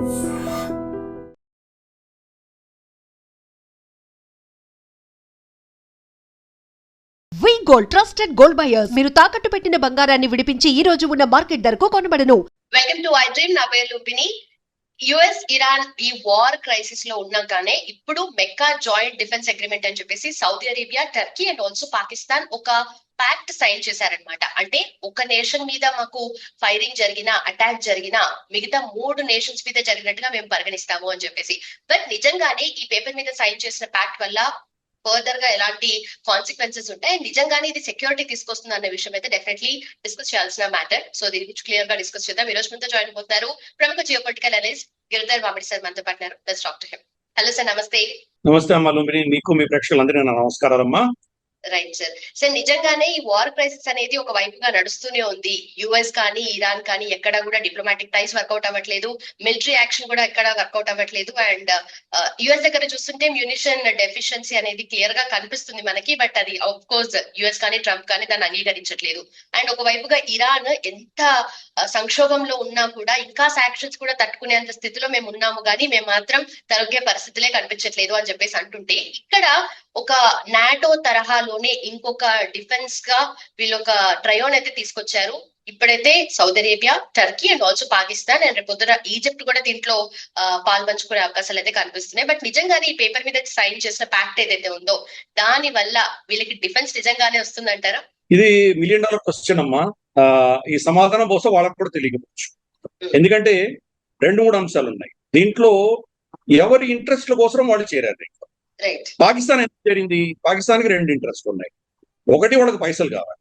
వి gold trusted gold buyers మీరు తాకట్టు పెట్టిన బంగారాన్ని విడిపించి ఈ రోజు ఉన్న మార్కెట్ ధరకు కొనబడను. Welcome to I dream. నా పేరు లుంబిని. యుఎస్ ఇరాన్ ఈ వార్ క్రైసిస్ లో ఉన్నాగానే ఇప్పుడు మెక్కా జాయింట్ డిఫెన్స్ అగ్రిమెంట్ అని చెప్పేసి Saudi Arabia, Turkey and also Pakistan ఒక ప్యాక్ట్ సైన్ చేశారనమాట. అంటే ఒక నేషన్ మీద మాకు ఫైరింగ్ జరిగినా, అటాక్ జరిగినా మిగతా 3 నేషన్స్ మీద జరిగినట్టుగా మేము పరిగణిస్తాము అని చెప్పేసి. బట్ నిజంగానే ఈ పేపర్ మీద సైన్ చేసిన ప్యాక్ట్ వల్ల ఫర్దర్ గా ఎలాంటి కాన్సిక్వెన్సెస్ ఉంటాయి, నిజంగానే ఇది సెక్యూరిటీ తీసుకొస్తుంది అన్న విషయం అయితే డెఫినెట్లీ డిస్కస్ చేయాల్సిన మ్యాటర్. సో దీని గురించి క్లియర్ గా డిస్కస్ చేద్దాం. ఈ రోజు మనతో జాయిన్ అవుతారు ప్రముఖ జియోపొలిటికల్ అనలిస్ట్ గిరిధర్ మామిడి సార్ మనతో పాటు. Let's talk to him. Hello sir, నమస్తే. నమస్తే అమ్మా లుంబిని, మీకు మీ ప్రేక్షకులందరికీ నా నమస్కారాలమ్మా. Right sir. సార్ నిజంగానే ఈ వార్ క్రైసిస్ అనేది ఒక వైపుగా నడుస్తూనే ఉంది. యుఎస్ కానీ ఇరాన్ కానీ ఎక్కడ కూడా డిప్లొమాటిక్ టైస్ వర్కౌట్ అవ్వట్లేదు, మిలిటరీ యాక్షన్ కూడా ఎక్కడ వర్కౌట్ అవ్వట్లేదు. అండ్ యుఎస్ దగ్గర చూస్తుంటే మ్యూనిషన్ డెఫిషియన్సీ అనేది క్లియర్ గా కనిపిస్తుంది మనకి. బట్ అది ఆఫ్ కోర్స్ యుఎస్ కానీ ట్రంప్ కానీ దాన్ని అంగీకరించట్లేదు. అండ్ ఒక వైపుగా ఇరాన్ ఎంత సంక్షోభంలో ఉన్నా కూడా ఇంకా శాంక్షన్స్ కూడా తట్టుకునేంత స్థితిలో మేము ఉన్నాము, కానీ మేము మాత్రం తరగే పరిస్థితులే కనిపించట్లేదు అని చెప్పేసి అంటుంటే, ఇక్కడ ఒక నాటో తరహాలోనే ఇంకొక డిఫెన్స్ గా వీళ్ళు ఒక ట్రయోన్ అయితే తీసుకొచ్చారు. ఇప్పుడైతే Saudi Arabia, Turkey and also Pakistan and రేపు పొద్దున ఈజిప్ట్ కూడా దీంట్లో పాల్పంచుకునే అవకాశాలు అయితే కనిపిస్తున్నాయి. బట్ నిజంగానే ఈ పేపర్ మీద సైన్ చేసిన ప్యాక్ట్ ఏదైతే ఉందో దాని వల్ల వీళ్ళకి డిఫెన్స్ నిజంగానే వస్తుందంటారా? ఇది $1 మిలియన్ క్వశ్చన్ అమ్మా. ఈ సమాధానం బహుశా వాళ్ళకు కూడా తెలియకపోవచ్చు. ఎందుకంటే 2-3 అంశాలు ఉన్నాయి దీంట్లో. ఎవరి ఇంట్రెస్ట్ల కోసం వాళ్ళు చేరారు. పాకిస్తాన్ ఎందుకు చేరింది? పాకిస్తాన్కి 2 ఇంట్రెస్ట్ ఉన్నాయి. ఒకటి, వాళ్ళకి పైసలు కావాలి.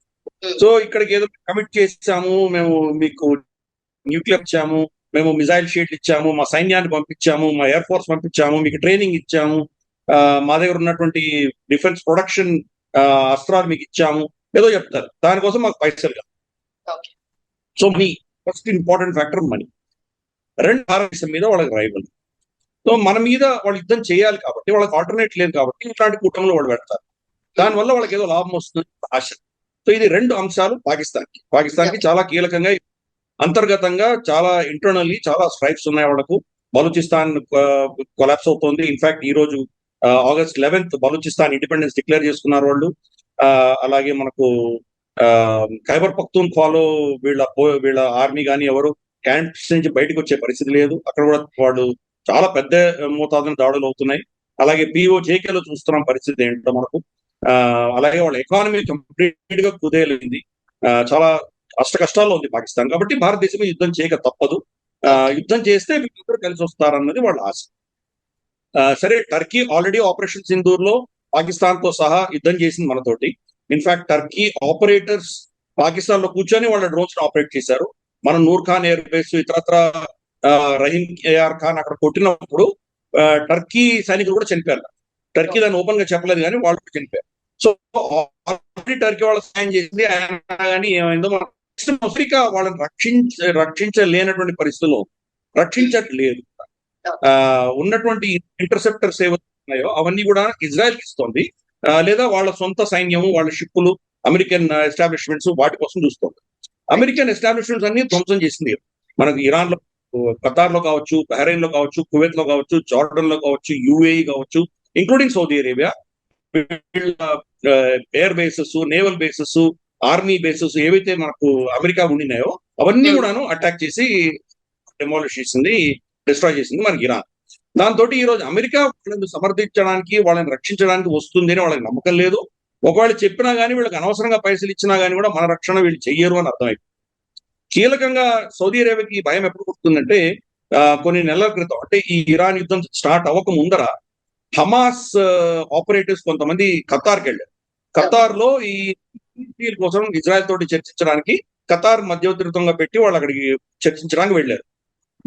సో ఇక్కడికి ఏదో కమిట్ చేసాము, మేము మీకు న్యూక్లియర్ ఇచ్చాము, మేము మిజైల్ షీట్లు ఇచ్చాము, మా సైన్యాన్ని పంపించాము, మా ఎయిర్ ఫోర్స్ పంపించాము, మీకు ట్రైనింగ్ ఇచ్చాము, మా దగ్గర ఉన్నటువంటి డిఫెన్స్ ప్రొడక్షన్ అస్త్రాలు మీకు ఇచ్చాము, ఏదో చెప్తారు. దానికోసం మాకు పైసలు కావాలి. So money first important factor, money. 2, భారతదేశం మీద వాళ్ళకి రైవల్. సో మన మీద వాళ్ళు యుద్ధం చేయాలి కాబట్టి, వాళ్ళకి ఆల్టర్నేట్ లేదు కాబట్టి ఇట్లాంటి కూటమిలో వాళ్ళు పెడతారు. దానివల్ల వాళ్ళకి ఏదో లాభం వస్తుంది ఆశ. సో ఇది 2 అంశాలు పాకిస్తాన్కి చాలా కీలకంగా, అంతర్గతంగా చాలా ఇంటర్నల్లీ చాలా స్ట్రైక్స్ ఉన్నాయి వాళ్ళకు. బలూచిస్తాన్ కొలాప్స్ అవుతోంది. ఇన్ఫాక్ట్ ఈ రోజు August 11th Balochistan independence declare చేసుకున్నారు వాళ్ళు. అలాగే మనకు ఖైబర్ పఖ్తూన్ఖ్వాలో వీళ్ళ ఆర్మీ కానీ ఎవరు క్యాంప్స్ నుంచి బయటకు వచ్చే పరిస్థితి లేదు. అక్కడ కూడా వాళ్ళు చాలా పెద్ద మోతాదున దాడులు అవుతున్నాయి. అలాగే POJKలో చూస్తున్నాం పరిస్థితి ఏంటో మనకు. అలాగే వాళ్ళ ఎకానమీ కంప్లీట్ గా కుదేలింది. చాలా కష్టాల్లో ఉంది పాకిస్తాన్. కాబట్టి భారతదేశం యుద్ధం చేయక తప్పదు. యుద్ధం చేస్తే వీళ్ళందరూ కలిసి వస్తారన్నది వాళ్ళ ఆశ. సరే, టర్కీ ఆల్రెడీ ఆపరేషన్ సింధూర్ లో పాకిస్తాన్ తో సహా యుద్ధం చేసింది మనతోటి. ఇన్ఫాక్ట్ టర్కీ ఆపరేటర్స్ పాకిస్తాన్ లో కూర్చొని వాళ్ళ డ్రోన్స్ ఆపరేట్ చేశారు. మనం నూర్ ఖాన్ ఎయిర్ బేస్, ఇతరత్ర రహీం ఏఆర్ ఖాన్ అక్కడ కొట్టినప్పుడు టర్కీ సైనికులు కూడా చనిపోయారు. టర్కీ దాన్ని ఓపెన్ గా చెప్పలేదు, కానీ వాళ్ళు కూడా చనిపోయారు. సో ఆల్రెడీ టర్కీ వాళ్ళు సాయం చేసింది. కానీ ఏమైందో మనం అమెరికా వాళ్ళని రక్షించలేనటువంటి పరిస్థితుల్లో రక్షించట్లేదు. ఉన్నటువంటి ఇంటర్సెప్టర్స్ ఏవైతున్నాయో అవన్నీ కూడా ఇజ్రాయెల్ ఇస్తోంది, లేదా వాళ్ళ సొంత సైన్యము, వాళ్ళ షిప్పులు, అమెరికన్ ఎస్టాబ్లిష్మెంట్స్ వాటి కోసం చూస్తోంది. అమెరికన్ ఎస్టాబ్లిష్మెంట్స్ అన్ని ధ్వంసం చేసింది. మనకు ఇరాన్ లో, ఖతార్ లో కావచ్చు, బహ్రెయిన్ లో కావచ్చు, కువైత్ లో కావచ్చు, జార్డన్ లో కావచ్చు, UAE కావచ్చు, including Saudi Arabia. Air bases, naval bases, army bases ఏవైతే మనకు అమెరికా ఉండినాయో అవన్నీ కూడాను అటాక్ చేసి డెమాలిష్ చేసింది, డిస్ట్రాయ్ చేసింది మనకి ఇరాన్. దాంతో ఈ రోజు అమెరికా వాళ్ళని సమర్థించడానికి, వాళ్ళని రక్షించడానికి వస్తుంది అని వాళ్ళకి నమ్మకం లేదు. ఒకవేళ చెప్పినా కానీ, వీళ్ళకి అనవసరంగా పైసలు ఇచ్చినా కానీ కూడా మన రక్షణ వీళ్ళు చెయ్యరు అని అర్థమైపోయింది. కీలకంగా సౌదీ అరేబియాకి భయం ఎప్పుడు పుడుతుందంటే, కొన్ని నెలల క్రితం, అంటే ఈ ఇరాన్ యుద్ధం స్టార్ట్ అవ్వక ముందర హమాస్ ఆపరేటర్స్ కొంతమంది ఖతార్కి వెళ్ళారు. ఖతార్ లో ఈ కోసం ఇజ్రాయెల్ తోటి చర్చించడానికి ఖతార్ మధ్యవర్తిత్వంగా పెట్టి వాళ్ళు అక్కడికి చర్చించడానికి వెళ్ళారు.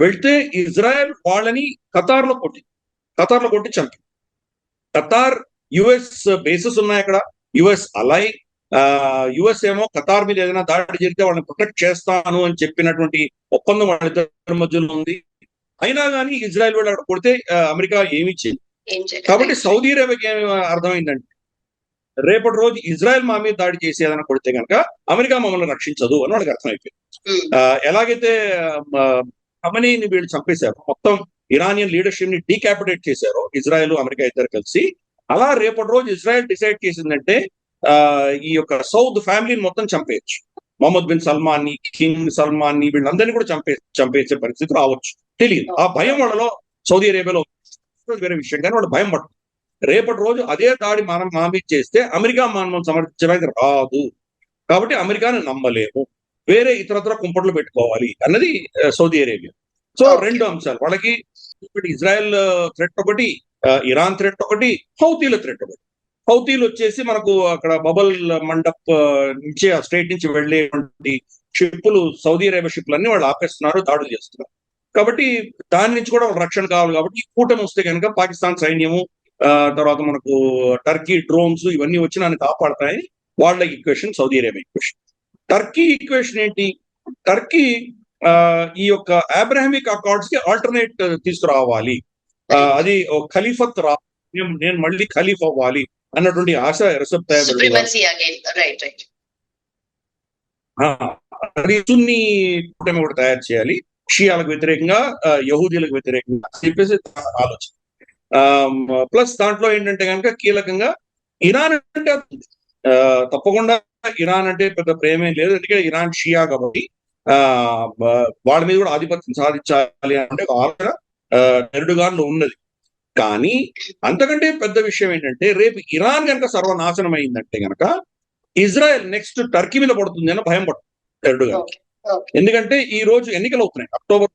వెళ్తే ఇజ్రాయెల్ వాళ్ళని ఖతార్ లో కొట్టి చంపి. ఖతార్ US బేసెస్ ఉన్నాయి అక్కడ, US అలై. US ఏమో ఖతార్ మీద ఏదైనా దాడి జరిగితే వాళ్ళని ప్రొటెక్ట్ చేస్తాను అని చెప్పినటువంటి ఒప్పందం వాళ్ళిద్దరి మధ్యలో ఉంది. అయినా కానీ ఇజ్రాయెల్ వాళ్ళు అక్కడ కొడితే అమెరికా ఏమీ చేయదు. కాబట్టి సౌదీ అరేబియాకి ఏమి అర్థమైందంటే, రేపటి రోజు ఇజ్రాయెల్ మా మీద దాడి చేసి ఏదైనా కొడితే కనుక అమెరికా మమ్మల్ని రక్షించదు అని వాళ్ళకి అర్థమైపోయింది. ఎలాగైతే ఖమేనీని వీళ్ళు చంపేశారు, మొత్తం ఇరానియన్ లీడర్షిప్ ని డీకాపిటేట్ చేశారు ఇజ్రాయెల్ అమెరికా ఇద్దరు కలిసి, అలా రేపటి రోజు ఇజ్రాయెల్ డిసైడ్ చేసిందంటే ఈ యొక్క సౌద్ ఫ్యామిలీని మొత్తం చంపేయచ్చు. మొహమ్మద్ బిన్ సల్మాన్ ని, కింగ్ సల్మాన్ ని, వీళ్ళందరినీ కూడా చంపేసే పరిస్థితి రావచ్చు. తెలియదు. ఆ భయం వాళ్ళలో సౌదీ అరేబియాలో వేరే విషయం, కానీ వాళ్ళు భయం పడుతుంది. రేపటి రోజు అదే దాడి మనం మీద చేస్తే అమెరికా మనం సమర్థించడానికి రాదు, కాబట్టి అమెరికాని నమ్మలేము, వేరే ఇతరత్ర కుంపట్లు పెట్టుకోవాలి అన్నది సౌదీ అరేబియా. సో రెండు అంశాలు వాళ్ళకి, ఇజ్రాయెల్ థ్రెట్ ఒకటి, ఇరాన్ థ్రెట్ ఒకటి, హౌతీల థ్రెట్ ఒకటి. హౌతీలు వచ్చేసి మనకు అక్కడ బబల్ మండప్ నుంచి ఆ స్టేట్ నుంచి వెళ్లేటువంటి షిప్పులు, సౌదీ అరేబియా షిప్లన్నీ వాళ్ళు ఆపేస్తున్నారు, దాడులు చేస్తున్నారు. కాబట్టి దాని నుంచి కూడా రక్షణ కావాలి. కాబట్టి ఈ కూటమి వస్తే కనుక పాకిస్తాన్ సైన్యము, తర్వాత మనకు టర్కీ డ్రోన్స్ ఇవన్నీ వచ్చి నన్ను కాపాడతాయి. వాళ్ళ equation Saudi Arabia equation. Turkey equation ఏంటి? టర్కీ ఈ యొక్క అబ్రహామిక్ అకార్డ్స్ కి ఆల్టర్నేట్ తీసుకురావాలి, అది ఖలీఫత్ నేను మళ్ళీ ఖలీఫ్ అవ్వాలి అన్నటువంటి ఆశ రెసెప్ సున్నీ కూటమి కూడా తయారు చేయాలి, షియాలకు వ్యతిరేకంగా, యహూదీలకు వ్యతిరేకంగా చెప్పేసి ఆలోచన. ప్లస్ దాంట్లో ఏంటంటే కనుక కీలకంగా ఇరాన్ అంటే తప్పకుండా ఇరాన్ అంటే పెద్ద ప్రేమేం లేదు, ఎందుకంటే ఇరాన్ షియా కాబట్టి వాళ్ళ మీద కూడా ఆధిపత్యం సాధించాలి అంటే ఆలోచన ఎర్డోగాన్లో ఉన్నది. కానీ అంతకంటే పెద్ద విషయం ఏంటంటే రేపు ఇరాన్ కనుక సర్వనాశనం అయిందంటే కనుక ఇజ్రాయెల్ నెక్స్ట్ టర్కీ మీద పడుతుంది అని భయం పడుతుంది ఎర్డోగాన్. ఎందుకంటే ఈ రోజు ఎన్నికలు అవుతున్నాయి, అక్టోబర్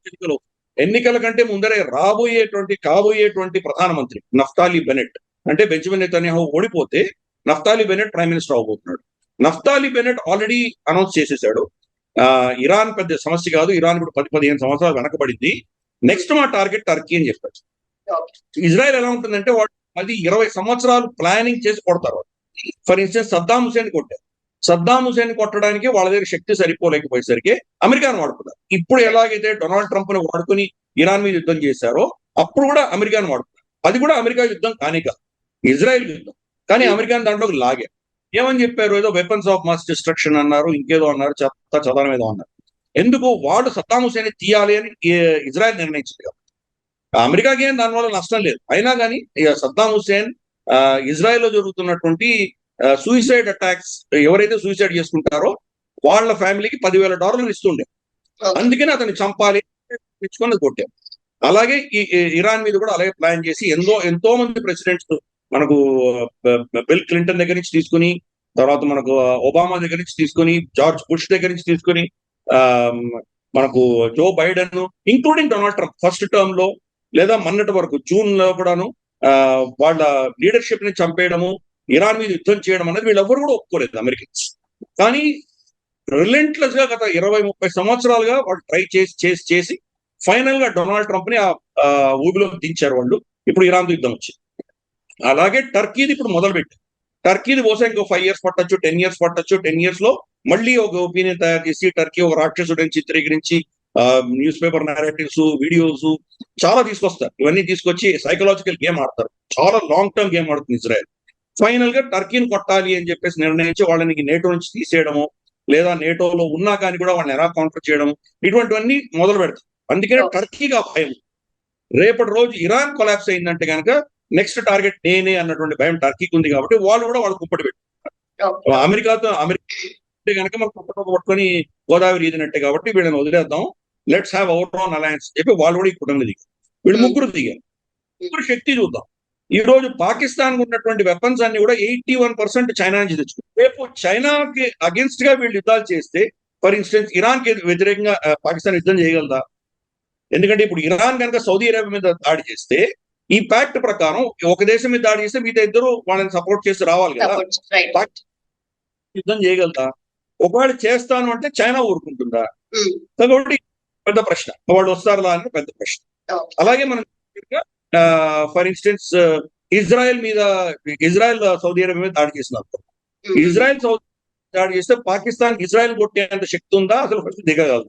ఎన్నికలు. ఎన్నికల కంటే ముందరే కాబోయేటువంటి ప్రధానమంత్రి నఫ్తాలి బెనెట్, అంటే బెంజమిన్ నెతన్యాహు ఓడిపోతే నఫ్తాలి బెనెట్ ప్రైమ్ మినిస్టర్ అవబోతున్నాడు. నఫ్తాలి బెనెట్ ఆల్రెడీ అనౌన్స్ చేసేసాడు, ఇరాన్ పెద్ద సమస్య కాదు, ఇరాన్ ఇప్పుడు 10-15 సంవత్సరాలు వెనకబడింది, నెక్స్ట్ మా టార్గెట్ టర్కీ అని చెప్పారు. ఇజ్రాయెల్ ఎలా ఉంటుందంటే వాళ్ళు 10-20 సంవత్సరాలు ప్లానింగ్ చేసి కొడతారు. ఫర్ ఇన్స్టెన్స్ సద్దాం హుసేన్ కొట్టారు, సద్దాం హుసేన్ కొట్టడానికి వాళ్ళ దగ్గర శక్తి సరిపోలేకపోయేసరికి అమెరికాను వాడుకున్నారు. ఇప్పుడు ఎలాగైతే డొనాల్డ్ ట్రంప్ ని వాడుకుని ఇరాన్ మీద యుద్ధం చేశారో అప్పుడు కూడా అమెరికాను వాడుకున్నారు. అది కూడా అమెరికా యుద్ధం కానీ కాదు, ఇజ్రాయెల్ యుద్ధం. కానీ అమెరికాను దాంట్లోకి లాగారు. ఏమని చెప్పారు? ఏదో వెపన్స్ ఆఫ్ మాస్ డిస్ట్రక్షన్ అన్నారు, ఇంకేదో అన్నారు, చదవడం ఏదో అన్నారు. ఎందుకు? వాడు సద్దాం హుసేన్ తీయాలి అని ఇజ్రాయెల్ నిర్ణయించింది కాబట్టి అమెరికాకి ఏం దానివల్ల నష్టం లేదు. అయినా కానీ సద్దాం హుసేన్ ఇజ్రాయెల్లో జరుగుతున్నటువంటి సూసైడ్ అటాక్స్, ఎవరైతే సూసైడ్ చేసుకుంటారో వాళ్ళ ఫ్యామిలీకి $10,000 ఇస్తుండే, అందుకని అతన్ని చంపాలి తెచ్చుకొని కొట్టాం. అలాగే ఈ ఇరాన్ మీద కూడా అలాగే ప్లాన్ చేసి ఎంతో మంది ప్రెసిడెంట్స్, మనకు బిల్ క్లింటన్ దగ్గర నుంచి తీసుకుని, తర్వాత మనకు ఒబామా దగ్గర నుంచి తీసుకొని, జార్జ్ బుష్ దగ్గర నుంచి తీసుకొని, మనకు Joe Biden, including Donald Trump first term లో లేదా మొన్నటి వరకు జూన్ లో కూడాను వాళ్ళ లీడర్షిప్ ని చంపేయడము, ఇరాన్ మీద యుద్ధం చేయడం అనేది వీళ్ళెవ్వరు కూడా ఒప్పుకోలేదు అమెరికన్స్. కానీ రిలెంట్లెస్ గా గత 20-30 సంవత్సరాలుగా వాళ్ళు ట్రై చేసి ఫైనల్ గా డొనాల్డ్ ట్రంప్ ని ఆ ఊబిలో దించారు వాళ్ళు. ఇప్పుడు ఇరాన్ యుద్ధం వచ్చింది. అలాగే టర్కీది ఇప్పుడు మొదలుపెట్టారు. టర్కీది బహుశా ఇంకో 5 years పట్టచ్చు, 10 years పట్టచ్చు. 10 years లో మళ్ళీ ఒక ఒపీనియన్ తయారు చేసి టర్కీ ఒక రాక్షసుడిని చిత్రీకరించి న్యూస్ పేపర్ నారేటివ్స్, వీడియోస్ చాలా తీసుకొస్తారు. ఇవన్నీ తీసుకొచ్చి సైకలాజికల్ గేమ్ ఆడతారు, చాలా లాంగ్ టర్మ్ గేమ్ ఆడుతుంది ఇజ్రాయెల్. ఫైనల్ గా టర్కీని కొట్టాలి అని చెప్పేసి నిర్ణయించి వాళ్ళని నేటో నుంచి తీసేయడము, లేదా నేటోలో ఉన్నా కానీ కూడా వాళ్ళని ఎలా కౌంటర్ చేయడం, ఇటువంటివన్నీ మొదలు పెడతారు. అందుకనే టర్కీగా భయం. రేపటి రోజు ఇరాన్ కొలాప్స్ అయిందంటే కనుక నెక్స్ట్ టార్గెట్ నేనే అన్నటువంటి భయం టర్కీకి ఉంది. కాబట్టి వాళ్ళు కూడా వాళ్ళు కుప్పటి పెట్టుకుంటారు. అమెరికా కనుక మనం కుప్పటి పట్టుకొని గోదావరి ఈదినట్టే, కాబట్టి వీళ్ళని వదిలేద్దాం, let's have our own alliance చెప్పి వాళ్ళు కూడా ఈ కుటుంబం దిగారు. వీళ్ళు ముగ్గురు దిగారు. ముగ్గురు శక్తి చూద్దాం. ఈ రోజు పాకిస్తాన్ ఉన్నటువంటి వెపన్స్ అన్ని కూడా 81% చైనా నుంచి తెచ్చుకుంటారు. రేపు చైనాకి అగేన్స్ట్ గా వీళ్ళు యుద్ధాలు చేస్తే, ఫర్ ఇన్స్టెన్స్ ఇరాన్ కి వ్యతిరేకంగా పాకిస్తాన్ యుద్ధం చేయగలదా? ఎందుకంటే ఇప్పుడు ఇరాన్ కనుక సౌదీ అరేబియా మీద దాడి చేస్తే, ఈ ప్యాక్ట్ ప్రకారం ఒక దేశం మీద దాడి చేస్తే మిగతా ఇద్దరు వాళ్ళని సపోర్ట్ చేసి రావాలి కదా. యుద్ధం చేయగలదా? ఒకవేళ చేస్తాను అంటే చైనా ఊరుకుంటుందా? కాబట్టి పెద్ద ప్రశ్న. వాళ్ళు వస్తారా అని పెద్ద ప్రశ్న. అలాగే మనం for instance Israel Saudi Arabia మీద దాడి చేసినారు. ఇజ్రాయెల్ సౌదీ దాడి చేస్తే పాకిస్తాన్ ఇజ్రాయెల్ కొట్టేంత శక్తి ఉందా? అసలు ఫస్ట్ దిగగలదు.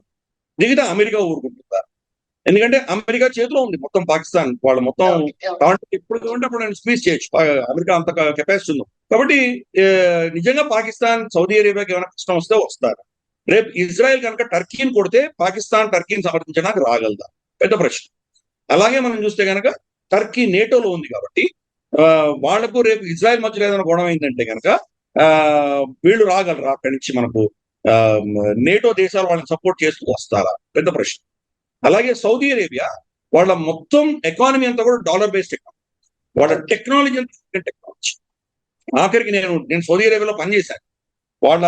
దిగితే అమెరికా ఊరుకుంటుందా? ఎందుకంటే అమెరికా చేతిలో ఉంది మొత్తం పాకిస్తాన్, వాళ్ళు మొత్తం ఇప్పుడు అప్పుడు స్క్వీజ్ చేయొచ్చు, అమెరికా అంత కెపాసిటీ ఉంది. కాబట్టి నిజంగా పాకిస్తాన్ సౌదీ అరేబియాకి ఏమైనా కష్టం వస్తే వస్తారు. రేపు ఇజ్రాయెల్ కనుక టర్కీని కొడితే పాకిస్తాన్ టర్కీని సమర్థించడానికి రాగలదా? పెద్ద ప్రశ్న. అలాగే మనం చూస్తే కనుక టర్కీ నేటోలో ఉంది కాబట్టి వాళ్లకు రేపు ఇజ్రాయెల్ మధ్యలో ఏదైనా గొడవ అయిందంటే కనుక వీళ్ళు రాగలరా అక్కడి నుంచి? మనకు నేటో దేశాలు వాళ్ళని సపోర్ట్ చేస్తూ వస్తారా? పెద్ద ప్రశ్న. అలాగే సౌదీ అరేబియా వాళ్ళ మొత్తం ఎకానమీ అంతా కూడా డాలర్ బేస్డ్ ఎకానమీ, వాళ్ళ టెక్నాలజీ అంతా టెక్నాలజీ. ఆఖరికి నేను సౌదీ అరేబియాలో పనిచేశాను. వాళ్ళ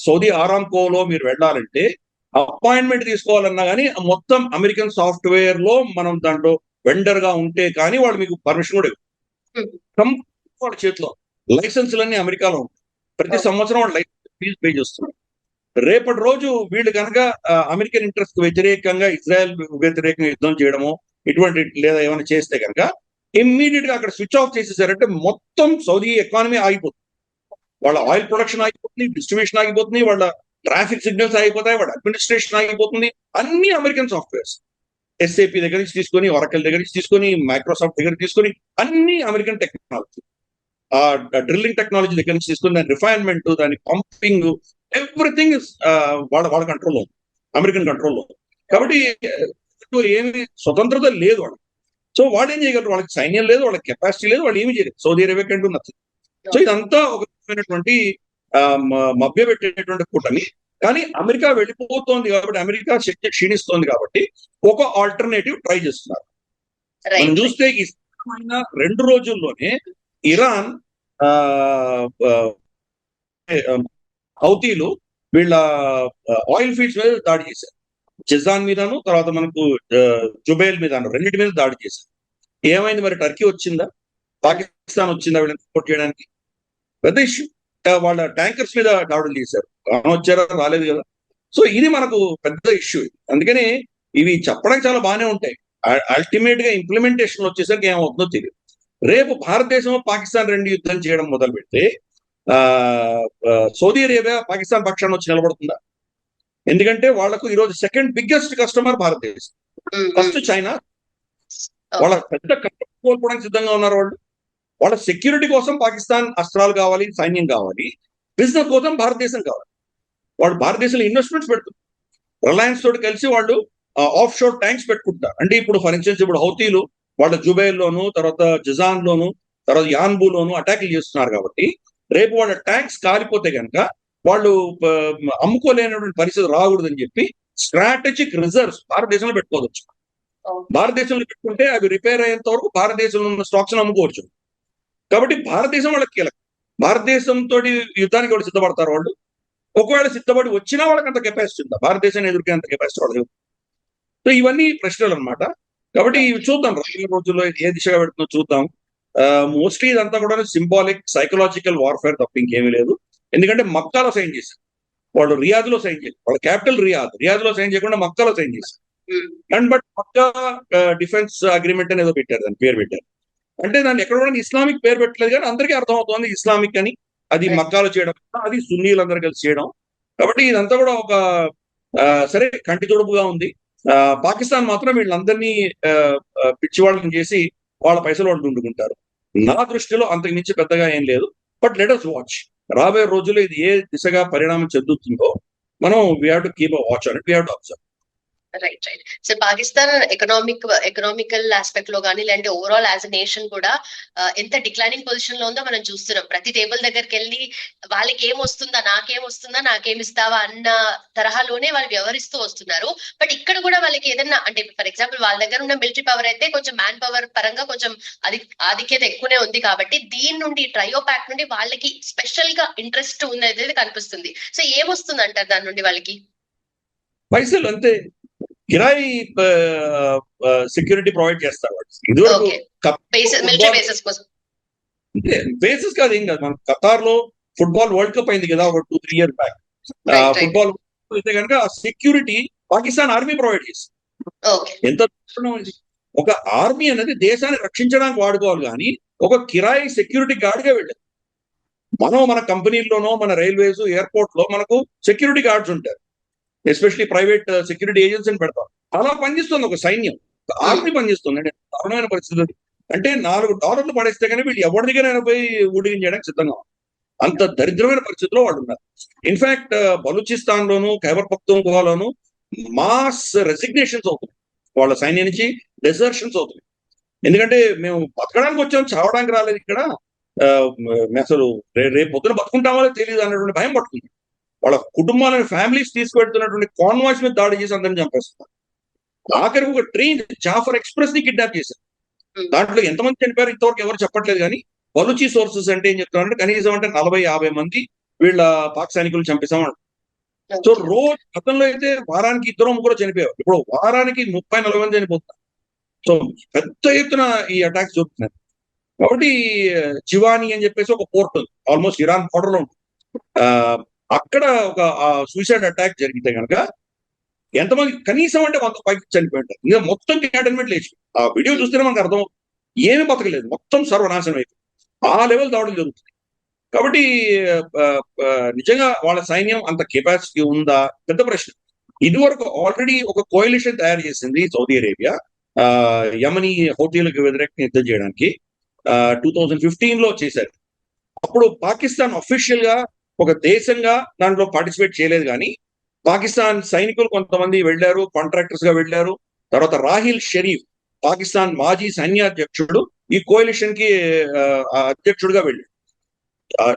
సౌదీ ఆరామ్కోలో మీరు వెళ్ళాలంటే అపాయింట్మెంట్ తీసుకోవాలన్నా కానీ మొత్తం అమెరికన్ సాఫ్ట్వేర్ లో మనం దాంట్లో వెండర్ గా ఉంటే కానీ వాళ్ళు మీకు పర్మిషన్ కూడా ఇవ్వరు. వాళ్ళ చేతిలో లైసెన్సులన్నీ అమెరికాలో ఉంటాయి. ప్రతి సంవత్సరం వాళ్ళు లైసెన్స్ ఫీజు పే చేస్తున్నారు. రేపటి రోజు వీళ్ళు కనుక అమెరికన్ ఇంట్రెస్ట్ వ్యతిరేకంగా ఇజ్రాయెల్ వ్యతిరేకంగా యుద్ధం చేయడమో ఇటువంటి లేదా ఏమైనా చేస్తే కనుక ఇమ్మీడియట్ గా అక్కడ స్విచ్ ఆఫ్ చేసేసారంటే మొత్తం సౌదీ ఎకానమీ ఆగిపోతుంది. వాళ్ళ ఆయిల్ ప్రొడక్షన్ ఆగిపోతుంది, డిస్ట్రిబ్యూషన్ ఆగిపోతుంది, వాళ్ళ ట్రాఫిక్ సిగ్నల్స్ ఆగిపోతాయి, వాళ్ళ అడ్మినిస్ట్రేషన్ ఆగిపోతుంది. అన్ని అమెరికన్ సాఫ్ట్వేర్స్, ఎస్ఏపీ దగ్గర నుంచి తీసుకొని, ఒరాకిల్ దగ్గర నుంచి తీసుకొని, మైక్రోసాఫ్ట్ దగ్గర తీసుకొని అన్ని అమెరికన్ టెక్నాలజీ, ఆ డ్రిల్లింగ్ టెక్నాలజీ దగ్గర నుంచి తీసుకొని దాని రిఫైన్మెంట్, దాని పంపింగ్, ఎవ్రీథింగ్ వాళ్ళ కంట్రోల్లో ఉంది, అమెరికన్ కంట్రోల్లో. కాబట్టి ఏమి స్వతంత్రత లేదు వాళ్ళకి. సో వాళ్ళు ఏం చేయగలరు? వాళ్ళకి సైన్యం లేదు, వాళ్ళకి కెపాసిటీ లేదు, వాళ్ళు ఏమి చేయలేదు. సౌదీ అరేబియా కంటూ నచ్చదు. సో ఇదంతా ఒక రకమైనటువంటి మభ్య పెట్టేటువంటి కూటమి. కానీ అమెరికా వెళ్ళిపోతోంది కాబట్టి, అమెరికా శక్తి క్షీణిస్తోంది కాబట్టి ఒక ఆల్టర్నేటివ్ ట్రై చేస్తున్నారు. మనం చూస్తే ఈ 2 రోజుల్లోనే ఇరాన్ హౌతీలు వీళ్ళ ఆయిల్ ఫీల్డ్స్ మీద దాడి చేశారు. జెజాన్ మీదను, తర్వాత మనకు జుబైల్ మీద, రెండింటి మీద దాడి చేశారు. ఏమైంది మరి? టర్కీ వచ్చిందా? పాకిస్తాన్ వచ్చిందా వీళ్ళని సపోర్ట్ చేయడానికి? పెద్ద ఇష్యూ. వాళ్ళ ట్యాంకర్స్ మీద దాడులు చేశారు. వచ్చారా? రాలేదు కదా. సో ఇది మనకు పెద్ద ఇష్యూ. అందుకని ఇవి చెప్పడానికి చాలా బాగానే ఉంటాయి, అల్టిమేట్ గా ఇంప్లిమెంటేషన్ వచ్చేసరికి ఏమవుతుందో తెలియదు. రేపు భారతదేశం పాకిస్తాన్ 2 యుద్ధాలు చేయడం మొదలు పెడితే సౌదీ అరేబియా పాకిస్తాన్ పక్షాన్ని వచ్చి నిలబడుతుందా? ఎందుకంటే వాళ్లకు ఈరోజు సెకండ్ బిగ్గెస్ట్ కస్టమర్ భారతదేశం, ఫస్ట్ చైనా. వాళ్ళ పెద్ద కోల్పోవడానికి సిద్ధంగా ఉన్నారు వాళ్ళు. వాళ్ళ సెక్యూరిటీ కోసం పాకిస్తాన్ అస్త్రాలు కావాలి, సైన్యం కావాలి. బిజినెస్ కోసం భారతదేశం కావాలి. వాళ్ళు భారతదేశంలో ఇన్వెస్ట్మెంట్స్ పెడుతున్నారు. రిలయన్స్ తోటి కలిసి వాళ్ళు ఆఫ్ షోర్ ట్యాంక్స్ పెట్టుకుంటారు. అంటే ఇప్పుడు ఫర్ ఇన్స్టెన్స్ ఇప్పుడు హౌతీలు వాళ్ళ జుబైల్లోను, తర్వాత జిజాన్ లోను, తర్వాత యాన్బులోను అటాక్లు చేస్తున్నారు. కాబట్టి రేపు వాళ్ళ ట్యాంక్స్ కాలిపోతే కనుక వాళ్ళు అమ్ముకోలేనటువంటి పరిస్థితి రాకూడదని చెప్పి స్ట్రాటజిక్ రిజర్వ్స్ భారతదేశంలో పెట్టుకోవచ్చు. భారతదేశంలో పెట్టుకుంటే అవి రిపేర్ అయ్యేంత వరకు భారతదేశంలో ఉన్న స్టాక్స్ అమ్ముకోవచ్చు. కాబట్టి భారతదేశం వాళ్ళకి కీలకం. భారతదేశంతో యుద్ధానికి వాళ్ళు సిద్ధపడతారు. వాళ్ళు ఒకవేళ సిద్ధపడి వచ్చినా వాళ్ళకి అంత కెపాసిటీ ఉందా? భారతదేశాన్ని ఎదుర్కొనేంత కెపాసిటీ వాళ్ళకి. సో ఇవన్నీ ప్రశ్నలు అనమాట. కాబట్టి ఇవి చూద్దాం, రాబోయే రోజుల్లో ఏ దిశగా పెడుతుందో చూద్దాం. మోస్ట్లీ ఇదంతా కూడా సింబాలిక్, సైకలాజికల్ వార్ఫేర్ తప్ప ఇంకేమీ లేదు. ఎందుకంటే మక్కాలో సైన్ చేశారు వాళ్ళు, రియాద్ లో సైన్ చేశారు. వాళ్ళ క్యాపిటల్ రియాద్ లో సైన్ చేయకుండా మక్కాలో సైన్ చేశారు. And but Mecca defence agreement అని ఏదో పెట్టారు, దాని పేరు పెట్టారు. అంటే దాన్ని ఎక్కడ కూడా ఇస్లామిక్ పేరు పెట్టలేదు, కానీ అందరికీ అర్థమవుతోంది ఇస్లామిక్ అని. అది మక్కాలో చేయడం, అది సున్నీలందరూ కలిసి చేయడం. కాబట్టి ఇదంతా కూడా ఒక సరే కంటి తుడుపుగా ఉంది. పాకిస్తాన్ మాత్రం వీళ్ళందరినీ పిచ్చివాళ్ళని చేసి వాళ్ళ పైసలు వాళ్ళు దుండుకుంటారు. నా దృష్టిలో అంతకు మించి పెద్దగా ఏం లేదు. But let us watch. రాబోయే రోజుల్లో ఇది ఏ దిశగా పరిణామం చెందుతుందో మనం we have to keep a watch on it, we have to observe. Right. So Pakistan economical aspect లో కానీ, లేదంటే ఓవరాల్ యాజ్ అ నేషన్ కూడా ఎంత డిక్లైనింగ్ పొజిషన్ లో ఉందో మనం చూస్తున్నాం. ప్రతి టేబుల్ దగ్గరికి వెళ్ళి వాళ్ళకి ఏం వస్తుందా, నాకేం ఇస్తావా అన్న తరహాలోనే వాళ్ళు వ్యవహరిస్తూ వస్తున్నారు. బట్ ఇక్కడ కూడా వాళ్ళకి ఏదన్నా, అంటే ఫర్ ఎగ్జాంపుల్ వాళ్ళ దగ్గర ఉన్న మిలిటరీ పవర్ అయితే కొంచెం మ్యాన్ పవర్ పరంగా కొంచెం ఆధిక్యత ఎక్కువనే ఉంది. కాబట్టి దీని నుండి, ట్రయో ప్యాక్ నుండి వాళ్ళకి స్పెషల్ గా ఇంట్రెస్ట్ ఉన్నది కనిపిస్తుంది. సో ఏమొస్తుంది అంటారు దాని నుండి వాళ్ళకి? పైసలు అంతే. కిరాయి సెక్యూరిటీ ప్రొవైడ్ చేస్తారు వాళ్ళు. ఇదివరకు బేసిస్ కాదు, ఏం కాదు. మన ఖతార్ లో ఫుట్బాల్ వరల్డ్ కప్ అయింది కదా ఒక 2-3 years బ్యాక్. ఫుట్బాల్ అయితే కనుక ఆ సెక్యూరిటీ పాకిస్తాన్ ఆర్మీ ప్రొవైడ్ చేస్తుంది. ఎంత ఒక ఆర్మీ అనేది దేశాన్ని రక్షించడానికి వాడుకోవాలి, కానీ ఒక కిరాయి సెక్యూరిటీ గార్డ్ గా వెళ్ళదు. మన కంపెనీల్లోనో, మన రైల్వేస్, ఎయిర్పోర్ట్ లో మనకు సెక్యూరిటీ గార్డ్స్ ఉంటారు. ఎస్పెషలీ ప్రైవేట్ సెక్యూరిటీ ఏజెన్సీని పెడతాం. అలా పనిచేస్తుంది ఒక సైన్యం, ఆర్మీ పనిచేస్తుంది. అంటే దారుణమైన పరిస్థితి. అంటే $4 పడేస్తే కానీ వీళ్ళు ఎవరి దగ్గరైనా పోయి ఊడిగించడానికి సిద్ధంగా. అంత దరిద్రమైన పరిస్థితిలో వాళ్ళు ఉన్నారు. ఇన్ఫాక్ట్ బలూచిస్తాన్ లోను, ఖైబర్ పఖ్తూన్ఖ్వాలోను మాస్ రెసిగ్నేషన్స్ అవుతున్నాయి. వాళ్ళ సైన్యం నుంచి డెజర్షన్స్ అవుతున్నాయి. ఎందుకంటే మేము బతకడానికి వచ్చాం, చావడానికి రాలేదు ఇక్కడ. అసలు రేపు పొద్దున బతుకుంటామో తెలియదు అన్నటువంటి భయం పట్టుకుంది. వాళ్ళ కుటుంబాలను, ఫ్యామిలీస్ తీసుకువెళ్తున్నటువంటి కాన్వాయ్స్ మీద దాడి చేసి అందరిని చంపేస్తున్నారు. ఆఖరికి ఒక ట్రైన్ జాఫర్ ఎక్స్ప్రెస్ ని కిడ్నాప్ చేశారు. దాంట్లో ఎంతమంది చనిపోయారు ఇంతవరకు ఎవరు చెప్పట్లేదు. కానీ బలూచి సోర్సెస్ అంటే ఏం చెప్తున్నారంటే కనీసం అంటే 40-50 మంది వీళ్ళ పాక్ సైనికులు చంపేశామన్నారు. సో రోజు గతంలో అయితే వారానికి 2-3 చనిపోయారు. ఇప్పుడు వారానికి 30-40 మంది చనిపోతున్నారు. సో పెద్ద ఎత్తున ఈ అటాక్స్ జరుగుతున్నాయి. కాబట్టి చివాని అని చెప్పేసి ఒక పోర్ట్ ఉంది, ఆల్మోస్ట్ ఇరాన్ బార్డర్ లో ఉంటుంది. అక్కడ ఒక సూసైడ్ అటాక్ జరిగితే కనుక ఎంతమంది కనీసం అంటే 100 పైకి చనిపోయింటారు. ఇంకా మొత్తం క్యాటన్మెంట్ లేచి ఆ వీడియో చూస్తేనే మనకు అర్థం, ఏమీ బతకలేదు, మొత్తం సర్వనాశనం అయిపోయింది. ఆ లెవెల్ దాడులు జరుగుతుంది. కాబట్టి నిజంగా వాళ్ళ సైన్యం అంత కెపాసిటీ ఉందా పెద్ద ప్రశ్న. ఇదివరకు ఆల్రెడీ ఒక కోalition తయారు చేసింది సౌదీ అరేబియా యమనీ హౌతీలకు వ్యతిరేకంగా యుద్ధం చేయడానికి. 2015లో చేశారు. అప్పుడు పాకిస్తాన్ అఫీషియల్ గా ఒక దేశంగా దాంట్లో పార్టిసిపేట్ చేయలేదు. కానీ పాకిస్తాన్ సైనికులు కొంతమంది వెళ్ళారు, కాంట్రాక్టర్స్ గా వెళ్ళారు. తర్వాత రాహిల్ షరీఫ్ పాకిస్తాన్ మాజీ సైన్యాధ్యక్షుడు ఈ కోalition కి అధ్యక్షుడిగా వెళ్ళాడు.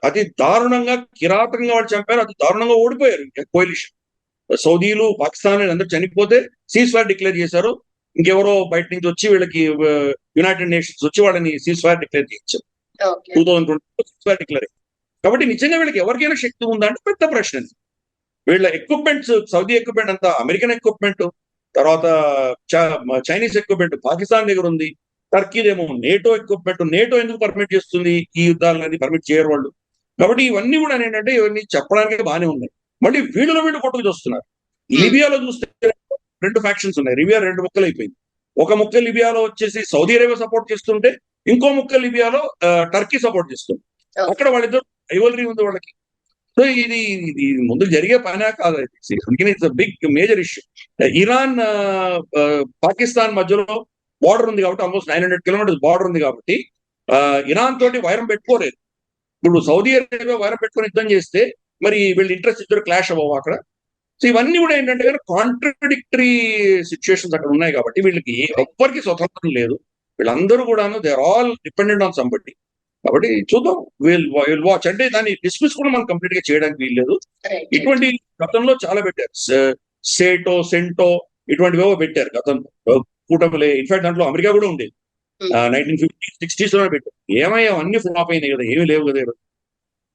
అతి దారుణంగా, కిరాతకంగా వాళ్ళు చంపారు, అతి దారుణంగా ఓడిపోయారు కోalition. సౌదీలు, పాకిస్తాన్ అందరూ చనిపోతే సీజ్ ఫైర్ డిక్లేర్ చేశారు. ఇంకెవరో బయట నుంచి వచ్చి వీళ్ళకి యునైటెడ్ నేషన్స్ వచ్చి వాళ్ళని సీజ్ ఫైర్ డిక్లేర్ చేయించారు. 2020 సీజ్ ఫైర్ డిక్లేర్ అయ్యింది. కాబట్టి నిజంగా వీళ్ళకి ఎవరికైనా శక్తి ఉందా అంటే పెద్ద ప్రశ్న. వీళ్ళ ఎక్విప్మెంట్స్, సౌదీ ఎక్విప్మెంట్ అంతా అమెరికన్ ఎక్విప్మెంట్, తర్వాత చైనీస్ ఎక్విప్మెంట్ పాకిస్తాన్ దగ్గర ఉంది, టర్కీదేమో నేటో ఎక్విప్మెంట్. నేటో ఎందుకు పర్మిట్ చేస్తుంది ఈ యుద్ధాలని? పర్మిట్ చేయరు వాళ్ళు. కాబట్టి ఇవన్నీ కూడా ఏంటంటే ఇవన్నీ చెప్పడానికి బాగానే ఉన్నాయి. మళ్ళీ వీళ్ళు కొట్టుకు చూస్తున్నారు. లిబియాలో చూస్తే 2 ఫ్యాక్షన్స్ ఉన్నాయి. లిబియా 2 ముక్కలు అయిపోయింది. ఒక ముక్క లిబియాలో వచ్చేసి సౌదీ అరేబియా సపోర్ట్ చేస్తుంటే, ఇంకో ముక్క లిబియాలో టర్కీ సపోర్ట్ చేస్తుంది. అక్కడ వాళ్ళిద్దరు రైవలరీ ఉంది వాళ్ళకి. సో ఇది ముందు జరిగే పనే కాదు. అందుకని it's big major issue. Iran Pakistan మధ్యలో బార్డర్ ఉంది కాబట్టి, ఆల్మోస్ట్ 900 కిలోమీటర్స్ బార్డర్ ఉంది కాబట్టి ఇరాన్ తోటి వైరం పెట్టుకోలేదు. ఇప్పుడు సౌదీ అరేబియా వైరం పెట్టుకొని యుద్ధం చేస్తే మరి వీళ్ళ ఇంట్రెస్ట్ ఇద్దరు క్లాష్ అవ్వవు అక్కడ. సో ఇవన్నీ కూడా ఏంటంటే కాంట్రడిక్టరీ సిచ్యువేషన్స్ అక్కడ ఉన్నాయి. కాబట్టి వీళ్ళకి ఒక్కరికి స్వతంత్రం లేదు. వీళ్ళందరూ కూడాను they are all dependent on somebody. కాబట్టి చూద్దాం, విల్ వాచ్. అంటే దాన్ని డిస్మిస్ కూడా మనం కంప్లీట్ గా చేయడానికి వీల్లేదు. ఇటువంటి గతంలో చాలా పెట్టారు, సేటో, సెంటో ఇటువంటివేవో పెట్టారు గతంలో కూటమిలే. ఇన్ఫాక్ట్ దాంట్లో అమెరికా కూడా ఉండేది 1950s, 60s లోనే పెట్టారు. ఏమయ్యా అన్ని ఫ్లాప్ అయినాయి కదా, ఏమీ లేవు కదా.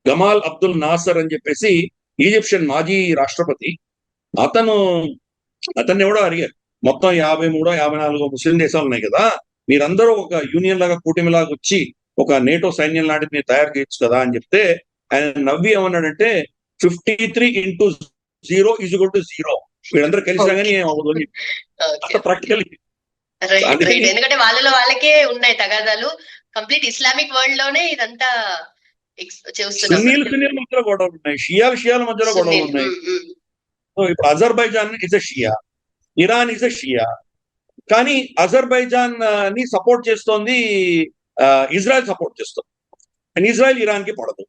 గమాల్ అబ్దుల్ నాసర్ అని చెప్పేసి ఈజిప్షియన్ మాజీ రాష్ట్రపతి, అతన్ని ఎవడో అడిగారు, మొత్తం 53-54 ముస్లిం దేశాలు ఉన్నాయి కదా, మీరందరూ ఒక యూనియన్ లాగా, కూటమి లాగా వచ్చి ఒక నేటో సైన్యం లాంటిది మీరు తయారు చేయొచ్చు కదా అని చెప్తే ఆయన నవ్వి ఏమన్నాడంటే 53 × 0 = 0. వీళ్ళందరూ కలిసినా కానీ ప్రాక్టికల్. ఎందుకంటే వాళ్ళకే ఉన్నాయి తగాదాలు. కంప్లీట్ ఇస్లామిక్ వరల్డ్ లోనే ఇదంతా సున్నీల మధ్యలో గొడవలు ఉన్నాయి, షియాల మధ్యలో గొడవలు ఉన్నాయి. ఇప్పుడు Azerbaijan is a Shia, Iran is a Shia. కానీ అజర్బైజాన్ ని సపోర్ట్ చేస్తోంది ఇజ్రాయెల్, సపోర్ట్ చేస్తుంది. అండ్ ఇజ్రాయెల్ ఇరాన్ కి పడదు.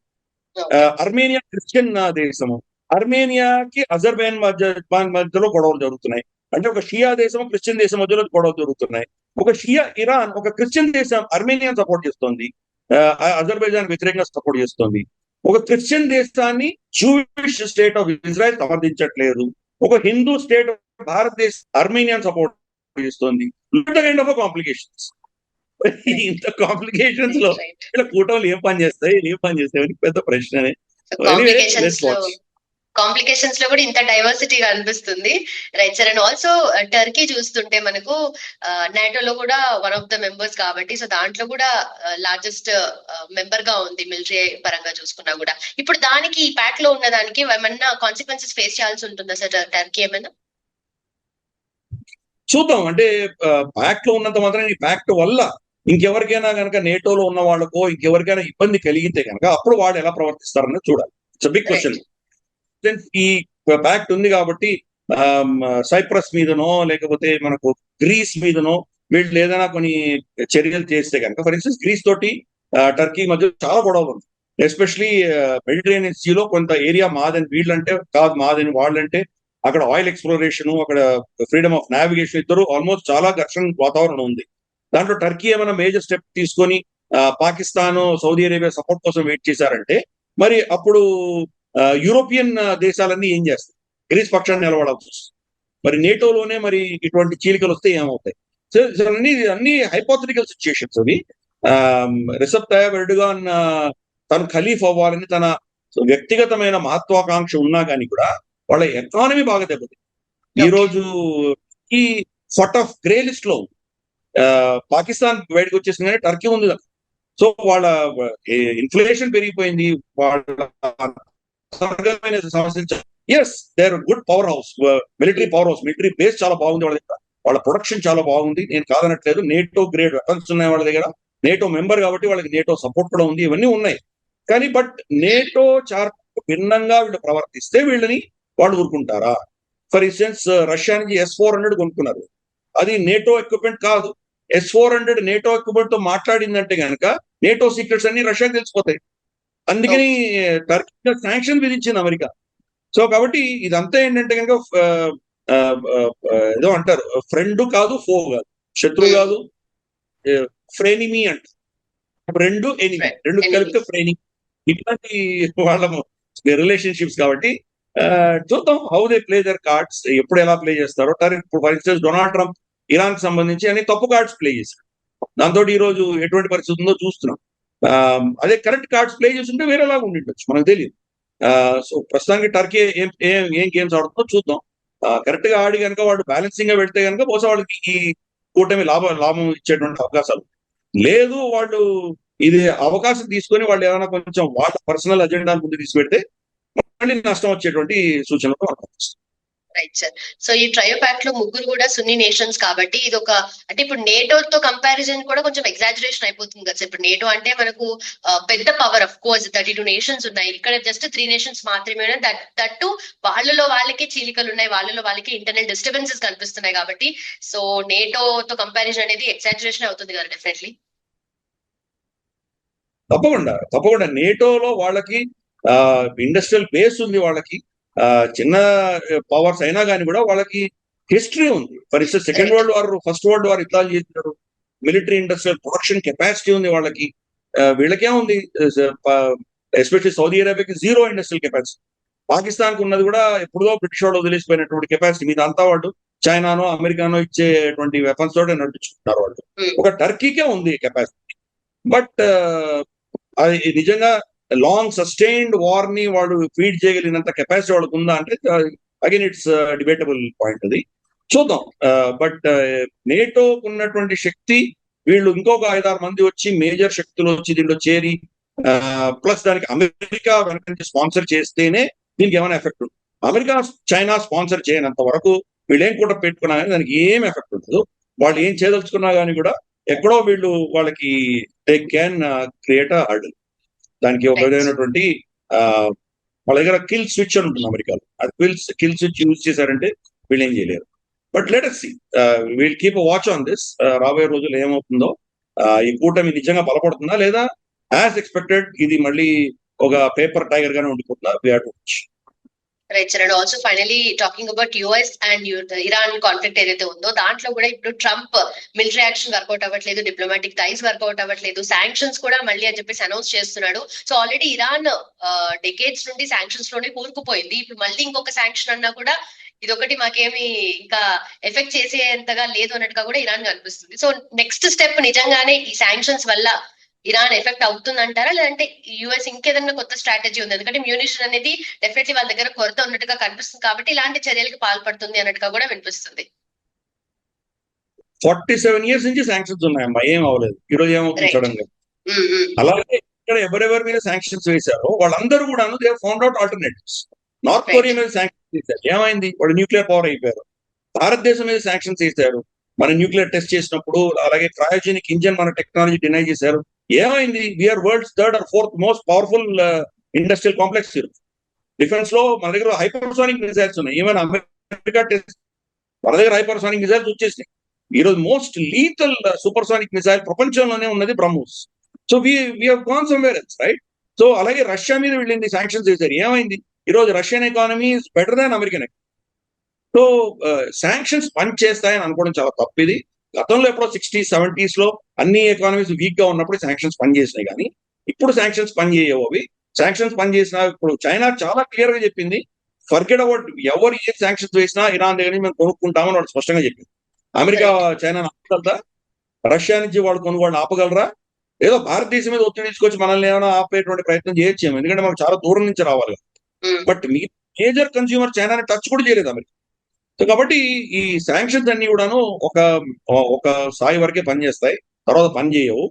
అర్మేనియా క్రిస్టియన్ దేశము, అర్మేనియాకి అజర్బైజాన్ మధ్యలో గొడవలు జరుగుతున్నాయి. అంటే ఒక షియా దేశం, క్రిస్టియన్ దేశం మధ్యలో గొడవలు జరుగుతున్నాయి. ఒక షియా ఇరాన్, ఒక క్రిస్టియన్ దేశం అర్మేనియాని సపోర్ట్ చేస్తోంది, అజర్బైజాన్ వ్యతిరేకంగా సపోర్ట్ చేస్తుంది. ఒక క్రిస్టియన్ దేశాన్ని జూయిష్ స్టేట్ ఆఫ్ ఇజ్రాయెల్ సమర్థించట్లేదు. ఒక హిందూ స్టేట్ భారతదేశం అర్మేనియాని సపోర్ట్ చేస్తుంది. Kind of complications. ఇంత కాంప్లికేషన్స్ లో ఇలా కూటమిలు ఏం పని చేస్తాయి అని పెద్ద ప్రశ్ననే. కాంప్లికేషన్స్ లో కూడా ఇంత డైవర్సిటీగా అనిపిస్తుంది. Right sir. And also Turkey చూస్తుంటే మనకు నాటోలో కూడా వన్ ఆఫ్ ద మెంబర్స్ కాబట్టి, సో దాంట్లో కూడా లార్జెస్ట్ మెంబర్ గా ఉంది మిలిటరీ పరంగా చూసుకున్నా కూడా. ఇప్పుడు దానికి ఈ ప్యాక్ లో ఉన్న దానికి ఏమన్నా కాన్సిక్వెన్సెస్ ఫేస్ చేయాల్సి ఉంటుందా సార్ టర్కీ ఏమైనా? చూద్దాం. అంటే ప్యాక్ట్ లో ఉన్నంత మాత్రం ఈ ప్యాక్ట్ వల్ల ఇంకెవరికైనా కనుక నేటోలో ఉన్న వాళ్ళకో ఇంకెవరికైనా ఇబ్బంది కలిగితే కనుక అప్పుడు వాళ్ళు ఎలా ప్రవర్తిస్తారని చూడాలి. It's big question. ఈ ప్యాక్ట్ ఉంది కాబట్టి సైప్రస్ మీదనో లేకపోతే మనకు గ్రీస్ మీదనో వీళ్ళు ఏదైనా కొన్ని చర్యలు చేస్తే కనుక, ఫర్ ఇన్స్టెన్స్ గ్రీస్ తోటి టర్కీ మధ్య చాలా గొడవలు ఉంది. ఎస్పెషలీ మెడిటరేనియన్ సీలో కొంత ఏరియా మాదని వీళ్ళంటే కాదు, మాదని వాళ్ళంటే అక్కడ ఆయిల్ ఎక్స్ప్లోరేషన్, అక్కడ ఫ్రీడమ్ ఆఫ్ నావిగేషన్, ఇద్దరు ఆల్మోస్ట్ చాలా ఘర్షణ వాతావరణం ఉంది. దాంట్లో టర్కీ ఏమైనా మేజర్ స్టెప్ తీసుకొని పాకిస్తాన్, సౌదీ అరేబియా సపోర్ట్ కోసం వెయిట్ చేశారంటే మరి అప్పుడు యూరోపియన్ దేశాలన్నీ ఏం చేస్తాయి? గ్రీస్ పక్షాన్ని నిలబడాల్సి వస్తుంది. మరి నేటోలోనే మరి ఇటువంటి చీలికలు వస్తే ఏమవుతాయి? సో అన్ని హైపోథెటికల్ సిచ్యుయేషన్స్ అవి. రిసెప్ తయ్యబ్ ఎర్డోగాన్ తను ఖలీఫ్ అవ్వాలని తన వ్యక్తిగతమైన మహత్వాకాంక్ష ఉన్నా కానీ కూడా వాళ్ళ ఎకానమీ బాగా దెబ్బతింది. ఈ రోజు ఈ సార్ట్ ఆఫ్ గ్రే లిస్ట్ లో ఉంది. పాకిస్తాన్ బయటకు వచ్చేసింది కానీ టర్కీ ఉంది కదా. సో వాళ్ళ ఇన్ఫ్లేషన్ పెరిగిపోయింది, వాళ్ళ సమస్య. Yes, they are good power house, military power house, military base చాలా బాగుంది వాళ్ళ దగ్గర, వాళ్ళ ప్రొడక్షన్ చాలా బాగుంది, నేను కాదనట్లేదు. నేటో గ్రేడ్ వెపన్స్ ఉన్నాయి వాళ్ళ దగ్గర, నేటో మెంబర్ కాబట్టి వాళ్ళకి నేటో సపోర్ట్ కూడా ఉంది, ఇవన్నీ ఉన్నాయి. కానీ బట్ నేటో చార్ట్ భిన్నంగా వీళ్ళు ప్రవర్తిస్తే వీళ్ళని వాళ్ళు ఊరుకుంటారా? ఫర్ ఇన్స్టెన్స్ రష్యా నుంచి S-400 కొనుక్కున్నారు, అది నేటో ఎక్విప్మెంట్ కాదు. S-400 నేటో ఎక్విప్మెంట్ తో మాట్లాడిందంటే కనుక నేటో సీక్రెట్స్ అన్ని రష్యాకి తెలిసిపోతాయి. అందుకని టర్కీ శాంక్షన్ విధించింది అమెరికా. సో కాబట్టి ఇదంతా ఏంటంటే కనుక ఏదో అంటారు, ఫ్రెండ్ కాదు, ఫో కాదు, శత్రువు కాదు, ఫ్రెనిమీ అంటారు. రెండు ఎనిమి, రెండు కలిపితే ఫ్రెనిమీ. ఇట్లాంటి వాళ్ళ రిలేషన్షిప్స్ కాబట్టి చూద్దాం how they play their cards, ఎప్పుడు ఎలా ప్లే చేస్తారో. For instance Donald Trump Iran కి సంబంధించి అన్ని తప్పు కార్డ్స్ ప్లే చేశారు. దాంతో ఈ రోజు ఎటువంటి పరిస్థితి ఉందో చూస్తున్నాం. అదే కరెక్ట్ కార్డ్స్ ప్లే చేస్తుంటే వేరేలాగా ఉండిండొచ్చు, మనకు తెలియదు. సో ప్రస్తుతానికి టర్కీ ఏం గేమ్స్ ఆడుతుందో చూద్దాం. కరెక్ట్ గా ఆడి కనుక వాళ్ళు బ్యాలెన్సింగ్ గా పెడితే కనుక బహుశా వాళ్ళకి ఈ కూటమి లాభం ఇచ్చేటువంటి అవకాశాలు. లేదు వాళ్ళు ఇది అవకాశం తీసుకొని వాళ్ళు ఏమైనా కొంచెం వాళ్ళ పర్సనల్ అజెండా ముందు తీసుకెడితే మళ్ళీ నష్టం వచ్చేటువంటి సూచనలు మనకు. Right sir. సో ఈ ట్రయో ప్యాక్ లో ముగ్గురు కూడా సున్నీ నేషన్స్ కాబట్టి ఇది ఒక, అంటే ఇప్పుడు నేటోతో కంపారిజన్ కూడా కొంచెం ఎగ్జాజరేషన్ అయిపోతుంది కదా సార్. ఇప్పుడు నేటో అంటే మనకు పెద్ద పవర్, ఆఫ్ కోర్స్ 32 నేషన్స్ ఉన్నాయి, ఇక్కడ జస్ట్ 3 నేషన్స్ మాత్రమే. దట్టు వాళ్ళలో వాళ్ళకి చీలికలు ఉన్నాయి, వాళ్ళలో వాళ్ళకి ఇంటర్నల్ డిస్టర్బెన్సెస్ కనిపిస్తున్నాయి కాబట్టి సో నేటోతో కంపారిజన్ అనేది ఎగ్జాజరేషన్ అవుతుంది కదా డెఫినెట్లీ. తప్పకుండా నేటోలో వాళ్ళకి ఇండస్ట్రియల్ బేస్ ఉంది, వాళ్ళకి చిన్న పవర్స్ అయినా కానీ కూడా వాళ్ళకి హిస్టరీ ఉంది. For instance second world war, first world war ఇట్లా చేశారు. మిలిటరీ ఇండస్ట్రియల్ ప్రొడక్షన్ కెపాసిటీ ఉంది వాళ్ళకి. వీళ్ళకే ఉంది, ఎస్పెషల్లీ సౌదీ అరేబియాకి జీరో ఇండస్ట్రియల్ కెపాసిటీ. పాకిస్తాన్ కు ఉన్నది కూడా ఎప్పుడో బ్రిటిష్ వాళ్ళు వదిలేసిపోయినటువంటి కెపాసిటీ. మీద అంతా వాళ్ళు చైనానో అమెరికానో ఇచ్చేటువంటి వెపన్స్ తోటే నడిపించుకుంటారు వాళ్ళు. ఒక టర్కీకే ఉంది కెపాసిటీ. బట్ అది నిజంగా లాంగ్ సస్టైన్డ్ వార్ ని వాడు ఫీడ్ చేయగలిగినంత కెపాసిటీ వాళ్ళకు ఉందా అంటే అగైన్ ఇట్స్ డిబేటబుల్ పాయింట్ అది. చూద్దాం. బట్ నేటోకు ఉన్నటువంటి శక్తి, వీళ్ళు ఇంకొక 5-6 మంది వచ్చి మేజర్ శక్తులు వచ్చి దీంట్లో చేరి ప్లస్ దానికి అమెరికా వెనక నుంచి స్పాన్సర్ చేస్తేనే దీనికి ఏమైనా ఎఫెక్ట్ ఉంటుంది. అమెరికా చైనా స్పాన్సర్ చేయనంత వరకు వీళ్ళు ఏం కూడా పెట్టుకున్నా కానీ దానికి ఏం ఎఫెక్ట్ ఉండదు. వాళ్ళు ఏం చేయదలుచుకున్నా కానీ కూడా ఎక్కడో వీళ్ళు వాళ్ళకి they can create a hurdle. దానికి ఒక విధమైనటువంటి వాళ్ళ దగ్గర కిల్ స్విచ్ అని ఉంటుంది అమెరికాలో. అది కిల్ స్విచ్ యూజ్ చేశారంటే వీళ్ళు ఏం చేయలేరు. But let us see, wheel keep watch on this. రాబోయే రోజులు ఏమవుతుందో, ఈ కూటమి నిజంగా బలపడుతుందా లేదా యాజ్ ఎక్స్పెక్టెడ్ ఇది మళ్ళీ ఒక పేపర్ టైగర్ గానే ఉండిపోతుందా? We have to watch. Right sir. And also finally talking about US and Iran conflict ఏదైతే ఉందో దాంట్లో కూడా ఇప్పుడు ట్రంప్ మిలిటరీ యాక్షన్ వర్కౌట్ అవ్వట్లేదు, డిప్లొమాటిక్ టైస్ వర్కౌట్ అవ్వట్లేదు, శాంక్షన్స్ కూడా మళ్ళీ అని చెప్పేసి అనౌన్స్ చేస్తున్నాడు. సో ఆల్రెడీ ఇరాన్ డెకేడ్స్ నుండి శాంక్షన్స్ లోనే కూరుకుపోయింది. ఇప్పుడు మళ్ళీ ఇంకొక శాంక్షన్ అన్నా కూడా ఇదొకటి మాకేమి ఇంకా ఎఫెక్ట్ చేసేంతగా లేదు అన్నట్టుగా కూడా ఇరాన్ కనిపిస్తుంది. సో నెక్స్ట్ స్టెప్ నిజంగానే ఈ శాంక్షన్స్ వల్ల ఇరాన్ ఎఫెక్ట్ అవుతుంది అంటారా, లేదంటే యుఎస్ ఇంకేదన్నా కొత్త స్ట్రాటజీ ఉంది? ఎందుకంటే మ్యూనిషన్ అనేది డెఫినెట్లీ వాళ్ళ దగ్గర కొరత ఉన్నట్టుగా కనిపిస్తుంది కాబట్టి ఇలాంటి చర్యలకు పాల్పడుతుంది అన్నట్టుగా కూడా వినిపిస్తుంది. 47 years నుంచి శాంక్షన్స్ ఉన్నాయమ్మా, ఏం అవ్వలేదు. ఈ రోజు ఏమవుతుంది సడన్ గా? అలాగే ఇక్కడ ఎవరెవరి మీద శాంక్షన్స్ వేశారో వాళ్ళందరూ కూడా they found out alternatives. North Korea మీద శాంక్షన్స్ వేశారు, ఏమైంది? వాళ్ళు న్యూక్లియర్ పవర్ అయిపోయారు. భారతదేశం మీద శాంక్షన్స్ వేశారు, మన న్యూక్లియర్ టెస్ట్ చేసినప్పుడు. అలాగే క్రయోజెనిక్ ఇంజన్ మన టెక్నాలజీ డినై చేశారు, ఏమైంది? We are world's 3rd or 4th most powerful industrial complex. Defence లో మన దగ్గర హైపర్సోనిక్ మిసైల్స్ ఉన్నాయి. ఈవెన్ అమెరికా టెస్ట్ మన దగ్గర హైపర్సోనిక్ మిసైల్స్ వచ్చేసినాయి. ఈ రోజు మోస్ట్ లీథల్ సూపర్సోనిక్ మిసైల్ ప్రపంచంలోనే ఉన్నది BrahMos. So we have gone somewhere else, right? So అలాగే రష్యా మీద వెళ్ళింది, శాంక్షన్స్ చేశారు. ఏమైంది? ఈరోజు Russian economy is better than American economy. So sanctions పని చేస్తాయని అనుకోవడం చాలా తప్పు. ఇది గతంలో ఎప్పుడో 60s 70s లో అన్ని ఎకానమీస్ వీక్ గా ఉన్నప్పుడు శాంక్షన్స్ పని చేసినాయి, కానీ ఇప్పుడు శాంక్షన్స్ పని చేయవు. అవి శాంక్షన్స్ పని చేసినా ఇప్పుడు చైనా చాలా క్లియర్ గా చెప్పింది, ఫర్గెట్ అబౌట్ ఎవరు ఏ శాంక్షన్స్ వేసినా ఇరాన్ దగ్గర నుంచి మేము కొనుక్కుంటామని వాళ్ళు స్పష్టంగా చెప్పింది. అమెరికా చైనా ఆపగలరా? రష్యా నుంచి వాళ్ళు కొనుగోలు ఆపగలరా? ఏదో భారతదేశం మీద ఒత్తిడి తీసుకొచ్చి మనల్ని ఏమైనా ఆపేటువంటి ప్రయత్నం చేయొచ్చేమో, ఎందుకంటే మనకు చాలా దూరం నుంచి రావాలి. బట్ మీ మేజర్ కన్స్యూమర్ చైనాని టచ్ కూడా చేయలేదు అమెరికా. సో కాబట్టి ఈ శాంక్షన్స్ అన్ని కూడాను ఒక స్థాయి వరకే పనిచేస్తాయి, తర్వాత పని చేయవు.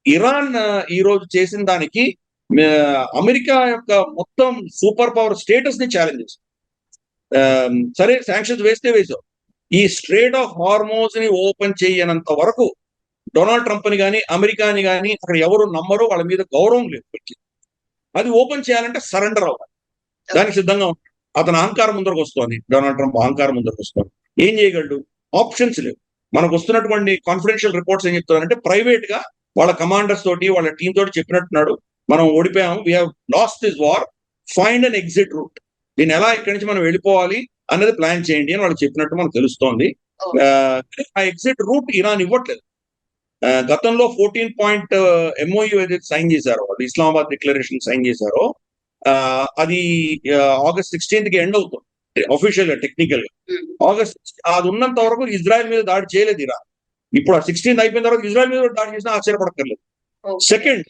ఇరాన్ ఈ రోజు చేసిన దానికి అమెరికా యొక్క మొత్తం సూపర్ పవర్ స్టేటస్ ని ఛాలెంజ్ చేస్తుంది. సరే శాంక్షన్స్ వేస్తే వేసావు, ఈ స్ట్రేట్ ఆఫ్ హార్మోజ్ ని ఓపెన్ చేయనంత వరకు డొనాల్డ్ ట్రంప్ ని కానీ అమెరికాని కానీ అక్కడ ఎవరు నమ్మరు, వాళ్ళ మీద గౌరవం లేదు. అది ఓపెన్ చేయాలంటే సరెండర్ అవ్వాలి, దానికి సిద్ధంగా ఉంటాడు. అతను అహంకారం ముందరకు వస్తోంది, డొనాల్డ్ ట్రంప్ అహంకారం ముందరకు వస్తుంది. ఏం చేయగలడు? ఆప్షన్స్ లేవు. మనకు వస్తున్నటువంటి కాన్ఫిడెన్షియల్ రిపోర్ట్స్ ఏం చెప్తున్నారంటే ప్రైవేట్ గా వాళ్ళ కమాండర్స్ తోటి వాళ్ళ టీం తోటి చెప్పినట్టున్నాడు, మనం ఓడిపోయాము, we have lost this war, find an exit route, దీన్ని ఎలా ఇక్కడి నుంచి మనం వెళ్ళిపోవాలి అన్నది ప్లాన్ చేయండి అని వాళ్ళు చెప్పినట్టు మనకు తెలుస్తోంది. ఆ ఎగ్జిట్ రూట్ ఇరాన్ ఇవ్వట్లేదు. గతంలో 14 పాయింట్ MOU ఏదైతే సైన్ చేశారో, వాళ్ళు ఇస్లామాబాద్ డిక్లరేషన్ సైన్ చేశారో, అది ఆగస్ట్ 16th కి ఎండ్ అవుతుంది అఫీషియల్ గా, టెక్నికల్ గా. ఆగస్ట్ అది ఉన్నంత వరకు ఇజ్రాయెల్ మీద దాడి చేయలేదు ఇరాన్. ఇప్పుడు ఆ 16th అయిపోయిన తర్వాత ఇజ్రాయెల్ మీద దాడి చేసినా ఆశ్చర్యపడక్కర్లేదు. సెకండ్,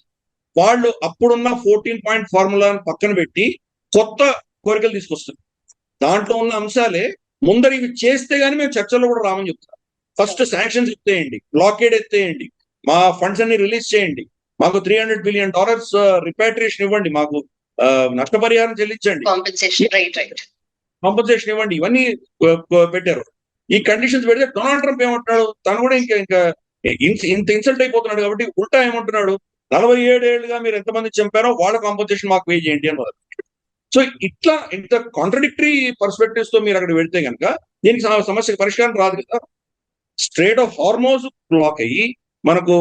వాళ్ళు అప్పుడున్న 14 పాయింట్ ఫార్ములాను పక్కన పెట్టి కొత్త కోరికలు తీసుకొస్తారు. దాంట్లో ఉన్న అంశాలే ముందర ఇవి చేస్తే గానీ మేము చర్చల్లో కూడా రామని చెప్తారు. ఫస్ట్ శాంక్షన్స్ ఎత్తేయండి, బ్లాకేడ్ ఎత్తేయండి, మా ఫండ్స్ అన్ని రిలీజ్ చేయండి, మాకు $300 బిలియన్ రిపాట్రియేషన్ ఇవ్వండి, మాకు నష్టపరిహారం చెల్లించండి, కాంపన్సేషన్ ఇవ్వండి, ఇవన్నీ పెట్టారు. ఈ కండిషన్స్ పెడితే డొనాల్డ్ ట్రంప్ ఏమంటున్నాడు? తను కూడా ఇంకా ఇంత ఇన్సల్ట్ అయిపోతున్నాడు కాబట్టి ఉల్టా ఏమంటున్నాడు? 47 ఏళ్ళుగా మీరు ఎంతమంది చంపారో వాళ్ళ కాంపన్సేషన్ మాకు పే చేయండి అని మొదలు. సో ఇట్లా ఇంత కాంట్రడిక్టరీ పర్స్పెక్టివ్స్ తో మీరు అక్కడ వెళ్తే కనుక దీనికి సమస్యకు పరిష్కారం రాదు కదా. స్ట్రేట్ ఆఫ్ హార్మోజ్ బ్లాక్ అయ్యి మనకు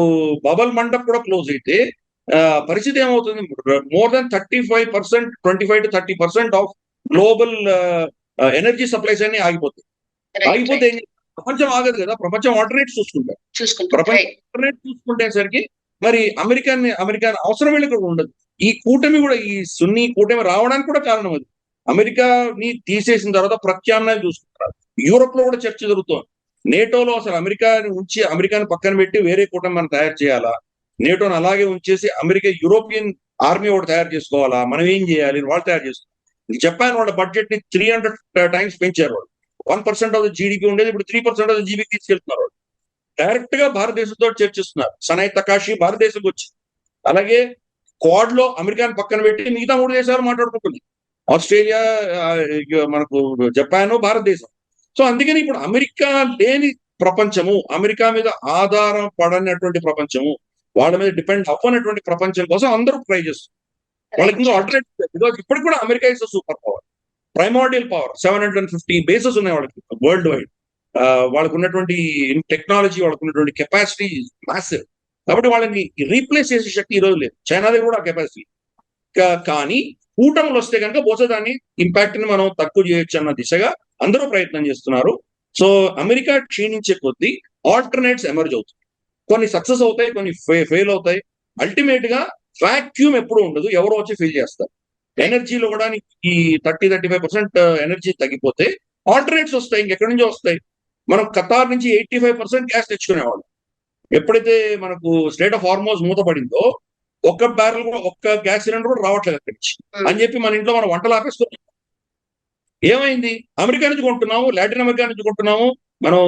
బబల్ మండప్ కూడా క్లోజ్ అయితే పరిస్థితి ఏమవుతుంది? More than 35%, 25 to 30% of global energy supplies అన్ని ఆగిపోతాయి. ఆగిపోతే ప్రపంచం ఆగదు కదా, ప్రపంచం ఆల్టర్నేట్స్ చూసుకుంటారు. ప్రపంచం ఆల్టర్నేట్ చూసుకుంటేసరికి మరి అమెరికా అవసరం వెళ్ళి ఉండదు. ఈ కూటమి కూడా, ఈ సున్నీ కూటమి రావడానికి కూడా కారణం అది. అమెరికాని తీసేసిన తర్వాత ప్రత్యామ్నాయం చూసుకుంటారు. యూరోప్ లో కూడా చర్చ జరుగుతోంది. నేటోలో అసలు అమెరికాని పక్కన పెట్టి వేరే కూటమి మనం తయారు చేయాలా, నేటోని అలాగే ఉంచేసి యూరోపియన్ ఆర్మీ ఒకటి తయారు చేసుకోవాలా, మనం ఏం చేయాలి? వాళ్ళు తయారు చేస్తారు. జపాన్ వాళ్ళ బడ్జెట్ ని 300 times పెంచారు. వాళ్ళు 1% ఆఫ్ ద జీడీపీ ఉండేది, ఇప్పుడు 3% ఆఫ్ ద జీడీపీ తీసుకెళ్తున్నారు. వాళ్ళు డైరెక్ట్ గా భారతదేశంతో చర్చిస్తున్నారు. సనాయ్ తకాషి భారతదేశంకి వచ్చి, అలాగే క్వాడ్ లో అమెరికాని పక్కన పెట్టి మిగతా 3 దేశాలు మాట్లాడుకుంటుంది, ఆస్ట్రేలియా, మనకు జపాన్, భారతదేశం. సో అందుకని ఇప్పుడు అమెరికా లేని ప్రపంచము, అమెరికా మీద ఆధారం పడనటువంటి ప్రపంచము, వాళ్ళ మీద డిపెండ్ అవ్వనటువంటి ప్రపంచం కోసం అందరూ ట్రై చేస్తారు. వాళ్ళకి ఇంకా ఆల్టర్నేటివ్, బికాజ్ ఇప్పటికి కూడా America is super power, primordial power. 750 bases ఉన్నాయి వాళ్ళకి వరల్డ్ వైడ్. వాళ్ళకు ఉన్నటువంటి టెక్నాలజీ, వాళ్ళకు ఉన్నటువంటి కెపాసిటీ మాసివ్. కాబట్టి వాళ్ళని రీప్లేస్ చేసే శక్తి ఈ రోజు లేదు. చైనా దగ్గర కూడా కెపాసిటీ. కానీ కూటములు వస్తే కనుక బహుశా దాన్ని ఇంపాక్ట్ ని మనం తక్కువ చేయొచ్చు అన్న దిశగా అందరూ ప్రయత్నం చేస్తున్నారు. సో అమెరికా క్షీణించే కొద్దీ ఆల్టర్నేట్స్ ఎమర్జ్ అవుతాయి. కొన్ని సక్సెస్ అవుతాయి, కొన్ని ఫెయిల్ అవుతాయి. అల్టిమేట్ గా వాక్యూమ్ ఎప్పుడు ఉండదు, ఎవరో వచ్చి ఫిల్ చేస్తారు. ఎనర్జీలో కూడా ఈ 30-35% ఎనర్జీ తగ్గిపోతే ఆల్టర్నేట్స్ వస్తాయి, ఇంకెక్కడి నుంచో వస్తాయి. మనం ఖతార్ నుంచి 85% గ్యాస్ తెచ్చుకునేవాళ్ళు. ఎప్పుడైతే మనకు స్ట్రేట్ ఆఫ్ హార్మోజ్ మూతపడిందో ఒక్క గ్యాస్ సిలిండర్ కూడా రావట్లేదు అక్కడి నుంచి అని చెప్పి మన ఇంట్లో మనం వంటలు ఆపేస్తున్నాం. ఏమైంది? అమెరికా నుంచి కొంటున్నాము, లాటిన్ అమెరికా నుంచి కొంటున్నాము, మనం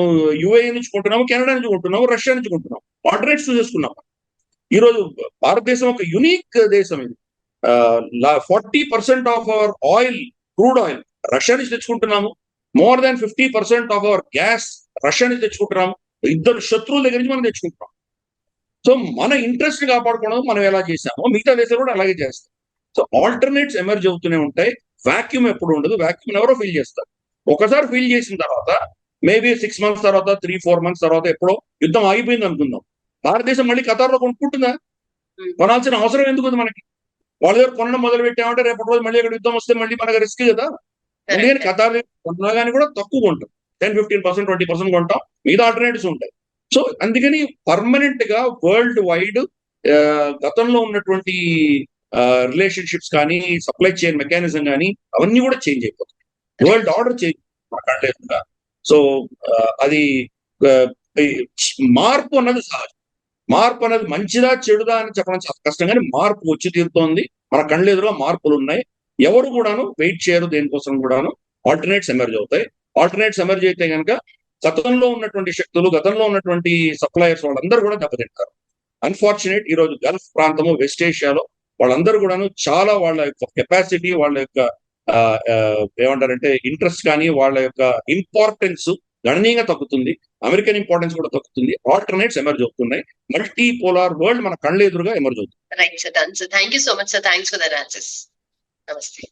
UAE నుంచి కొంటున్నాము, కెనడా నుంచి కొంటున్నాము, రష్యా నుంచి కొంటున్నాము, ఆల్టర్నేట్స్ చూసేసుకున్నాం. ఈరోజు భారతదేశం ఒక యునిక్ దేశం. ఇది 40% of our oil, crude oil Russia నుంచి తెచ్చుకుంటున్నాము. More than 50% of our gas Russia నుంచి తెచ్చుకుంటున్నాము. ఇద్దరు శత్రువుల దగ్గర నుంచి మనం తెచ్చుకుంటున్నాం. సో మన ఇంట్రెస్ట్ కాపాడుకోవడం మనం ఎలా చేసామో మిగతా దేశాలు కూడా అలాగే చేస్తాం. సో ఆల్టర్నేట్స్ ఎమర్జ్ అవుతూనే ఉంటాయి. వాక్యూమ్ ఎప్పుడు ఉండదు, వాక్యూమ్ ఎవరో ఫిల్ చేస్తారు. ఒకసారి ఫిల్ చేసిన తర్వాత మేబీ 6 months తర్వాత, 3-4 months తర్వాత ఎప్పుడో యుద్ధం ఆగిపోయింది అనుకుందాం, భారతదేశం మళ్ళీ ఖతార్లో కొనుక్కుంటుందా? కొనాల్సిన అవసరం ఎందుకు ఉంది మనకి? వాళ్ళ దగ్గర కొనడం మొదలు పెట్టామంటే రేపటి రోజు మళ్ళీ ఇక్కడ యుద్ధం వస్తే మళ్ళీ మనకు రిస్క్ కదా. అందుకని ఖతార్ కొన్నా కానీ కూడా తక్కువ ఉంటుంది, 10-15%, 20% కొంటాం, మిగతా ఆల్టర్నేటివ్స్ ఉంటాయి. సో అందుకని పర్మనెంట్ గా వరల్డ్ వైడ్ గతంలో ఉన్నటువంటి రిలేషన్షిప్స్ కానీ, సప్లై చైన్ మెకానిజం కానీ అవన్నీ కూడా చేంజ్ అయిపోతాయి. వరల్డ్ ఆర్డర్ చేంజ్ మాట్లాడలేదుగా. సో అది మార్పు అన్నది సహజం. మార్పు అనేది మంచిదా చెడుదా అని చెప్పడం చాలా కష్టం, కానీ మార్పు వచ్చి తీరుతోంది. మన కళ్ళెదురుగా మార్పులు ఉన్నాయి. ఎవరు కూడాను వెయిట్ చేయరు దేనికోసం కూడాను. ఆల్టర్నేట్స్ ఎమర్జ్ అవుతాయి. ఆల్టర్నేట్స్ ఎమర్జ్ అయితే కనుక గతంలో ఉన్నటువంటి శక్తులు, గతంలో ఉన్నటువంటి సప్లయర్స్ వాళ్ళందరూ కూడా దెబ్బతింటారు. అన్ఫార్చునేట్ ఈ రోజు గల్ఫ్ ప్రాంతము, వెస్ట్ ఏషియాలో వాళ్ళందరూ కూడాను చాలా వాళ్ళ యొక్క కెపాసిటీ, వాళ్ళ యొక్క ఏమంటారంటే ఇంట్రెస్ట్ కానీ, వాళ్ళ యొక్క ఇంపార్టెన్స్ గణనీయంగా తగ్గుతుంది. అమెరికన్ ఇంపార్టెన్స్ కూడా తగ్గుతుంది. ఆల్టర్నేట్స్ ఎమర్జ్ అవుతున్నాయి. మల్టీ పోలార్ వరల్డ్ మన కళ్ళ ఎదురుగా ఎమర్జ్ అవుతుంది. Right sir, done sir. Thank you so much sir. Thanks for that answers. నమస్తే.